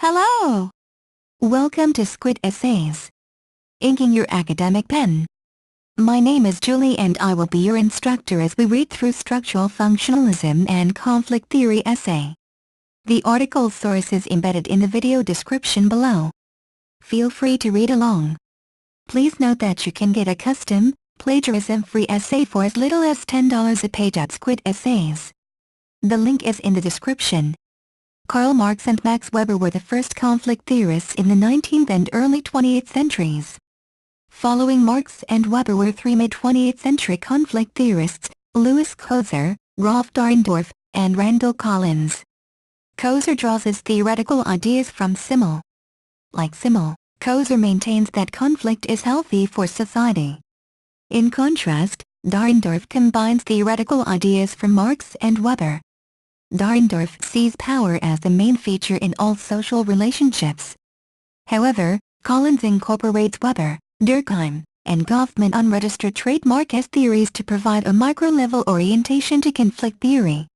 Hello! Welcome to Squid Essays. Inking your academic pen. My name is Julie and I will be your instructor as we read through Structural Functionalism and Conflict Theory essay. The article source is embedded in the video description below. Feel free to read along. Please note that you can get a custom, plagiarism-free essay for as little as $10 a page at Squid Essays. The link is in the description. Karl Marx and Max Weber were the first conflict theorists in the 19th and early 20th centuries. Following Marx and Weber were three mid-20th century conflict theorists, Louis Koser, Rolf Dahrendorf, and Randall Collins. Koser draws his theoretical ideas from Simmel. Like Simmel, Koser maintains that conflict is healthy for society. In contrast, Dahrendorf combines theoretical ideas from Marx and Weber. Dahrendorf sees power as the main feature in all social relationships. However, Collins incorporates Weber, Durkheim, and Goffman unregistered trademark as theories to provide a micro-level orientation to conflict theory.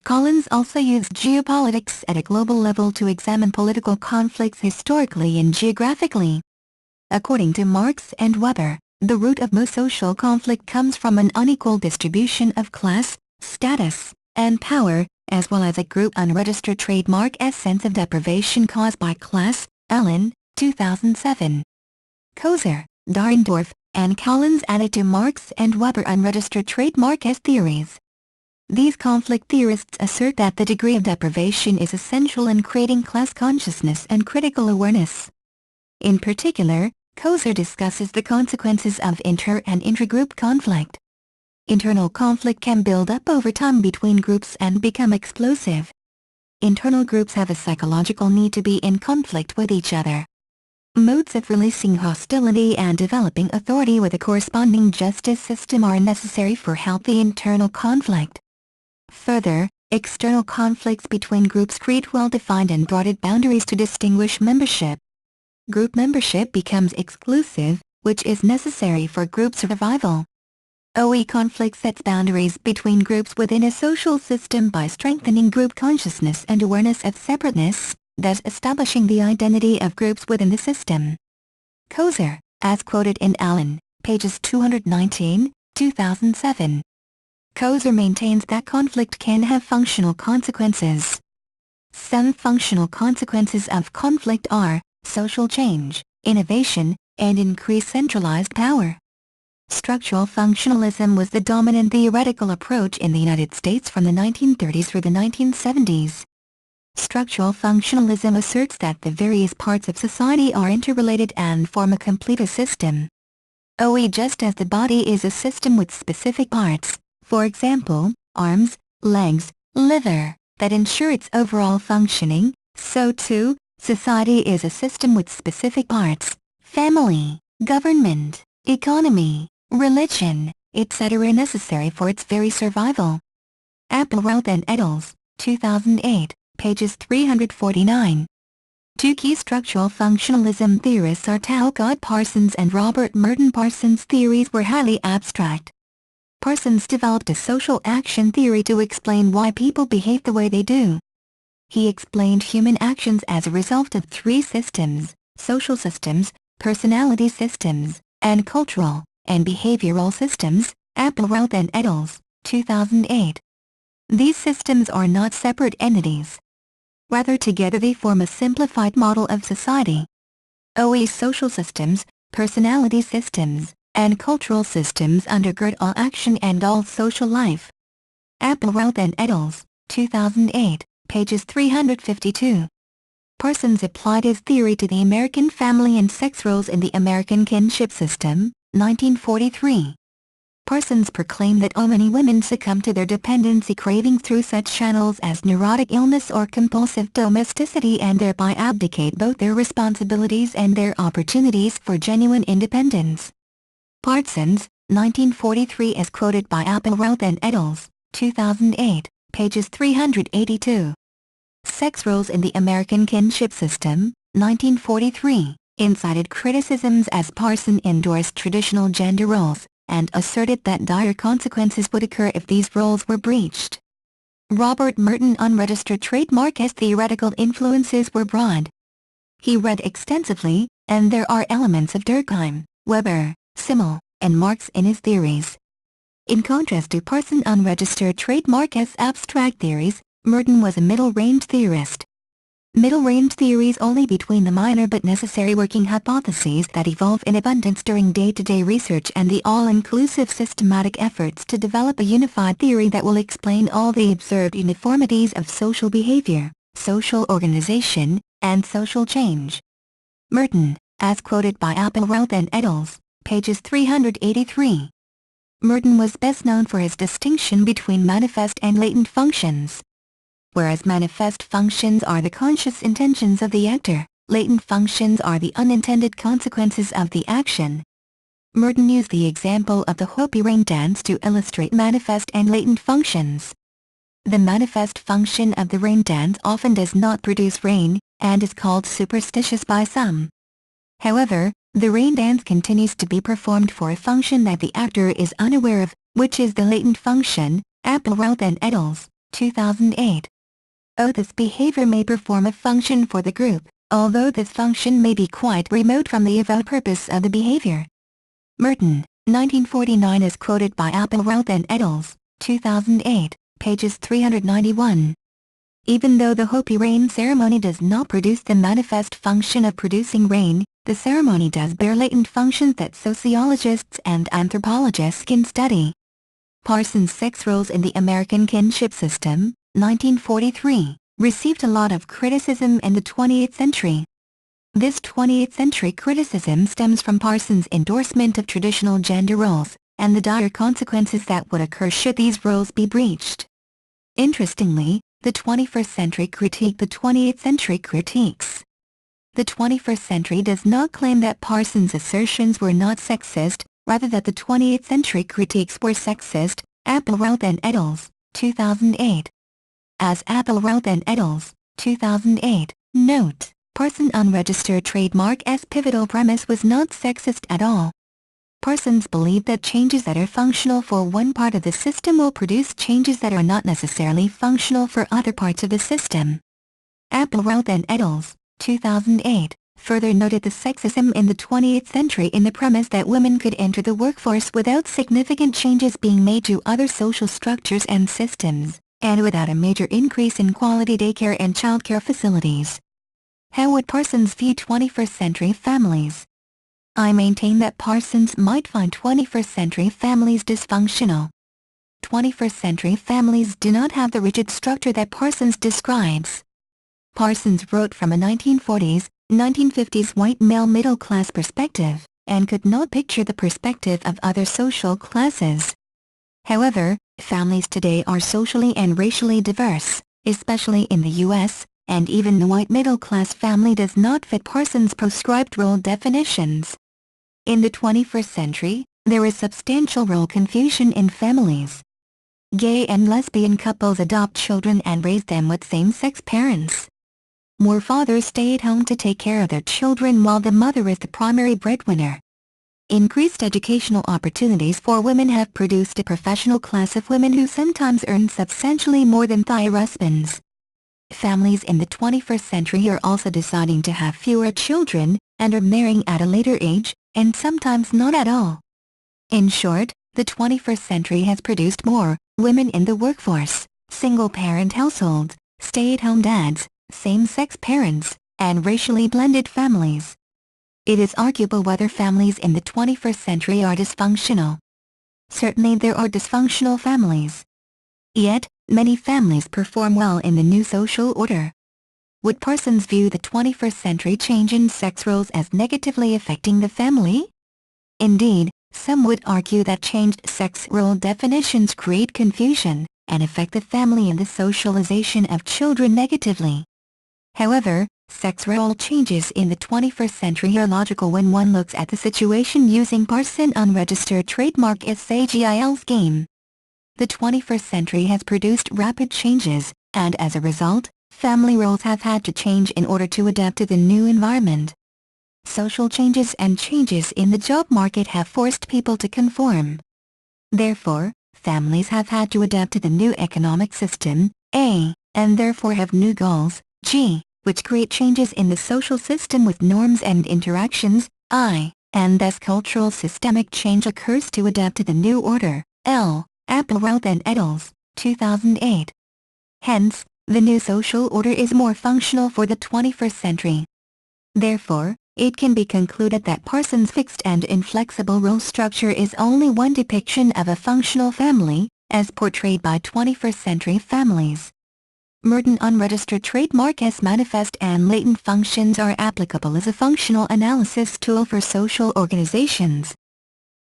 Collins also used geopolitics at a global level to examine political conflicts historically and geographically. According to Marx and Weber, the root of most social conflict comes from an unequal distribution of class, status, and power, as well as a group unregistered trademark as sense of deprivation caused by class. Allen, 2007. Koser, Dahrendorf, and Collins added to Marx and Weber unregistered trademark as theories. These conflict theorists assert that the degree of deprivation is essential in creating class consciousness and critical awareness. In particular, Koser discusses the consequences of inter- and intragroup conflict. Internal conflict can build up over time between groups and become explosive. Internal groups have a psychological need to be in conflict with each other. Modes of releasing hostility and developing authority with a corresponding justice system are necessary for healthy internal conflict. Further, external conflicts between groups create well-defined and broad boundaries to distinguish membership. Group membership becomes exclusive, which is necessary for group survival. Conflict sets boundaries between groups within a social system by strengthening group consciousness and awareness of separateness, thus establishing the identity of groups within the system. Koser, as quoted in Allen, pages 219, 2007. Koser maintains that conflict can have functional consequences. Some functional consequences of conflict are social change, innovation, and increased centralized power. Structural functionalism was the dominant theoretical approach in the United States from the 1930s through the 1970s. Structural functionalism asserts that the various parts of society are interrelated and form a complete system. Just as the body is a system with specific parts, for example, arms, legs, liver, that ensure its overall functioning, so too, society is a system with specific parts, family, government, economy, religion, etc. necessary for its very survival. Appelroth and Eddels, 2008, pages 349. Two key structural functionalism theorists are Talcott Parsons and Robert Merton. Parsons' theories were highly abstract. Parsons developed a social action theory to explain why people behave the way they do. He explained human actions as a result of three systems: social systems, personality systems, and cultural and behavioral systems. Appelroth and Eddels, 2008. These systems are not separate entities. Rather, together they form a simplified model of society. Social systems, personality systems, and cultural systems undergird all action and all social life. Appelroth and Eddels, 2008, pages 352. Parsons applied his theory to the American family and sex roles in the American kinship system, 1943. Parsons proclaimed that many women succumb to their dependency craving through such channels as neurotic illness or compulsive domesticity and thereby abdicate both their responsibilities and their opportunities for genuine independence. Parsons, 1943, as quoted by Appelroth and Eddels, 2008, pages 382. Sex roles in the American kinship system, 1943, incited criticisms as Parsons endorsed traditional gender roles, and asserted that dire consequences would occur if these roles were breached. Robert Merton unregistered trademark as theoretical influences were broad, He read extensively, and there are elements of Durkheim, Weber, Simmel, and Marx in his theories. In contrast to Parsons' unregistered trademark as abstract theories, Merton was a middle-range theorist. Middle-range theories only between the minor but necessary working hypotheses that evolve in abundance during day-to-day research and the all-inclusive systematic efforts to develop a unified theory that will explain all the observed uniformities of social behavior, social organization, and social change. Merton, as quoted by Appelroth and Eddels, pages 383. Merton was best known for his distinction between manifest and latent functions. Whereas manifest functions are the conscious intentions of the actor, latent functions are the unintended consequences of the action. Merton used the example of the Hopi rain dance to illustrate manifest and latent functions. The manifest function of the rain dance often does not produce rain, and is called superstitious by some. However, the rain dance continues to be performed for a function that the actor is unaware of, which is the latent function, Appelroth and Eddels, 2008. This behavior may perform a function for the group, although this function may be quite remote from the avowed purpose of the behavior. Merton, 1949 is quoted by Appelroth and Eddels, 2008, pages 391. Even though the Hopi rain ceremony does not produce the manifest function of producing rain, the ceremony does bear latent functions that sociologists and anthropologists can study. Parsons' sex roles in the American kinship system, 1943, received a lot of criticism in the 20th century. This 20th century criticism stems from Parsons' endorsement of traditional gender roles, and the dire consequences that would occur should these roles be breached. Interestingly, the 21st century critique the 20th century critiques. The 21st century does not claim that Parsons' assertions were not sexist, rather that the 20th century critiques were sexist, Appelroth and Eddels, 2008. As Appelroth and Eddels, 2008, note, Parsons' unregistered trademark's pivotal premise was not sexist at all. Parsons believed that changes that are functional for one part of the system will produce changes that are not necessarily functional for other parts of the system. Appelroth and Eddels, 2008, further noted the sexism in the 20th century in the premise that women could enter the workforce without significant changes being made to other social structures and systems, and without a major increase in quality daycare and childcare facilities. How would Parsons view 21st century families? I maintain that Parsons might find 21st century families dysfunctional. 21st century families do not have the rigid structure that Parsons describes. Parsons wrote from a 1940s, 1950s white male middle-class perspective, and could not picture the perspective of other social classes. However, families today are socially and racially diverse, especially in the U.S., and even the white middle-class family does not fit Parsons' proscribed role definitions. In the 21st century, there is substantial role confusion in families. Gay and lesbian couples adopt children and raise them with same-sex parents. More fathers stay at home to take care of their children while the mother is the primary breadwinner. Increased educational opportunities for women have produced a professional class of women who sometimes earn substantially more than their husbands. Families in the 21st century are also deciding to have fewer children, and are marrying at a later age, and sometimes not at all. In short, the 21st century has produced more women in the workforce, single-parent households, stay-at-home dads, same-sex parents, and racially blended families. It is arguable whether families in the 21st century are dysfunctional. Certainly there are dysfunctional families. Yet, many families perform well in the new social order. Would Parsons view the 21st century change in sex roles as negatively affecting the family? Indeed, some would argue that changed sex role definitions create confusion, and affect the family and the socialization of children negatively. However, sex role changes in the 21st century are logical when one looks at the situation using Parsons' unregistered trademark A9AYTZ2PGH scheme. The 21st century has produced rapid changes, and as a result, family roles have had to change in order to adapt to the new environment. Social changes and changes in the job market have forced people to conform. Therefore, families have had to adapt to the new economic system, A, and therefore have new goals, G, which create changes in the social system with norms and interactions, I, and thus cultural systemic change occurs to adapt to the new order, L. A9AYTZ and et.al. 2008. Hence, the new social order is more functional for the 21st century. Therefore, it can be concluded that Parsons' fixed and inflexible role structure is only one depiction of a functional family, as portrayed by 21st century families. Merton unregistered trademark as manifest and latent functions are applicable as a functional analysis tool for social organizations.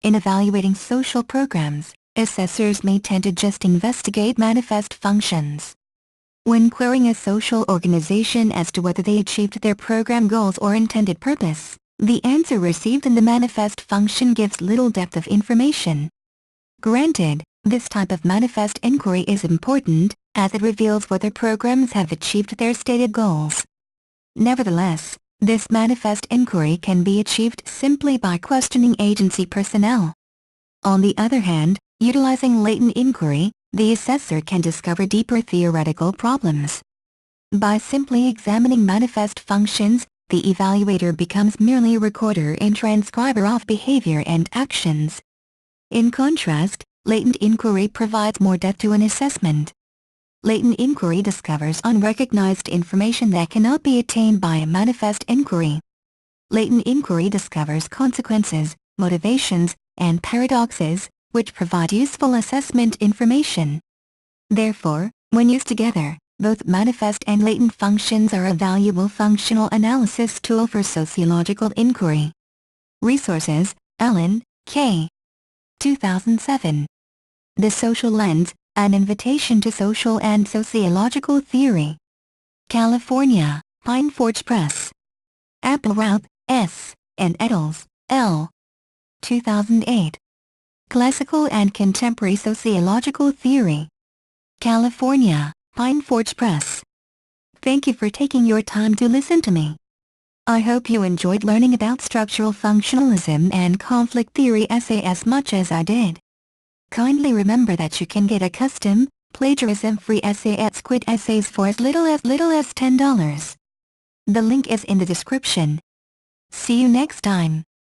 In evaluating social programs, assessors may tend to just investigate manifest functions. When querying a social organization as to whether they achieved their program goals or intended purpose, the answer received in the manifest function gives little depth of information. Granted, this type of manifest inquiry is important, as it reveals whether programs have achieved their stated goals. Nevertheless, this manifest inquiry can be achieved simply by questioning agency personnel. On the other hand, utilizing latent inquiry, the assessor can discover deeper theoretical problems. By simply examining manifest functions, the evaluator becomes merely a recorder and transcriber of behavior and actions. In contrast, latent inquiry provides more depth to an assessment. Latent inquiry discovers unrecognized information that cannot be attained by a manifest inquiry. Latent inquiry discovers consequences, motivations, and paradoxes, which provide useful assessment information. Therefore, when used together, both manifest and latent functions are a valuable functional analysis tool for sociological inquiry. Resources: Allen, K. 2007. The Social Lens, An Invitation to Social and Sociological Theory. California, Pine Forge Press. A9AYTZ, S., and et.al. L. 2008. Classical and Contemporary Sociological Theory. California, Pine Forge Press. Thank you for taking your time to listen to me. I hope you enjoyed learning about structural functionalism and conflict theory essay as much as I did. Kindly remember that you can get a custom, plagiarism-free essay at Squid Essays for as little as $10. The link is in the description. See you next time.